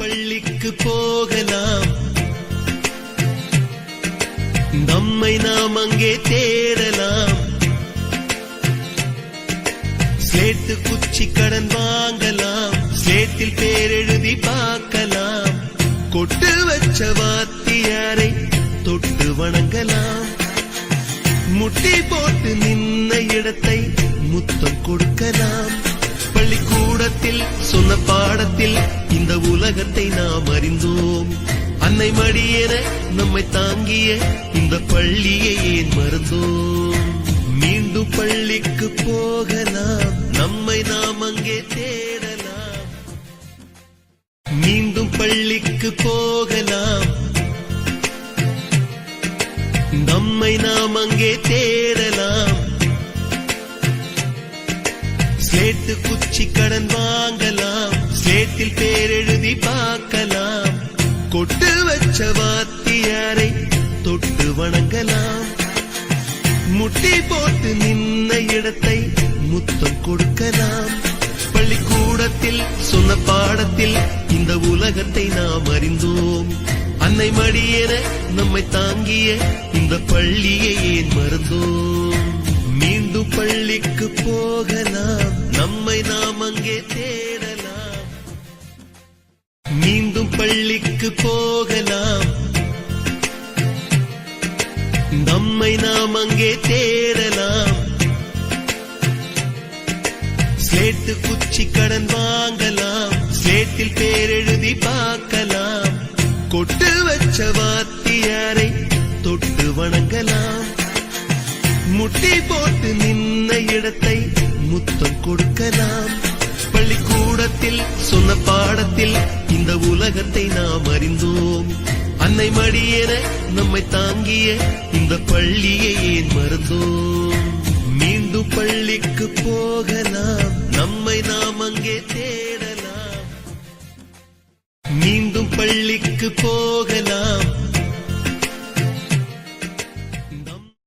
பள்ளிக்கு போகலாம், நம்மை நாம் அங்கே தேடலாம். ஸ்லேட்டு குச்சி கடன் வாங்கலாம், ஸ்லேட்டில் பேர் எழுதி பார்க்கலாம். கொட்டு வச்ச வாத்தியாரை தொட்டு வணங்கலாம். முட்டி போட்டு நின்ன இடத்தை முத்தம் கொடுக்கலாம். பள்ளிக்கூடத்தில் சொன்ன பாடத்தில் இந்த உலகத்தை நாம் அறிந்தோம். அன்னை மடியென நம்மை தாங்கிய இந்த பள்ளியை ஏன் மறந்தோம்? மீண்டும் பள்ளிக்கு போகலாம், நம்மை நாம் அங்கே தேடலாம். மீண்டும் பள்ளிக்கு போகலாம், நம்மை நாம் அங்கே தேடலாம். ஸ்லேட்டு குச்சி கடன் வாங்கலாம், ஸ்லேட்டில் பேர் எழுதி பார்க்கலாம். கொட்டு வச்ச வாத்தியாரை தொட்டு வணங்கலாம். முட்டி போட்டு நின்ன இடத்தை முத்தம் கொடுக்கலாம். பள்ளிக்கூடத்தில் சொன்ன பாடத்தில் இந்த உலகத்தை நாம் அறிந்தோம். அன்னை மடியென நம்மை தாங்கிய இந்த பள்ளியை ஏன் மறந்தோம்? மீண்டும் பள்ளிக்கு போகலாம், நம்மை நாம் அங்கே தேடலாம். மீண்டும் பள்ளிக்கு போகலாம், நம்மை நாம் அங்கே தேடலாம். ஸ்லேட்டு குச்சி கடன் வாங்கலாம், ஸ்லேட்டில் பேர் எழுதி பார்க்கலாம். கொட்டு வச்ச வாத்தியாரை தொட்டு வணங்கலாம். முட்டி போட்டு நின்ன இடத்தை முத்தம் கொடுக்கலாம். பள்ளிக்கூடத்தில் சொன்ன பாடத்தில் இந்த உலகத்தை நாம் அறிந்தோம். அன்னை மடியென நம்மை தாங்கிய இந்த பள்ளியை ஏன் மறந்தோம்? மீண்டும் பள்ளிக்கு போகலாம், நம்மை நாம் அங்கே தேடலாம். மீண்டும் பள்ளிக்கு போகலாம்,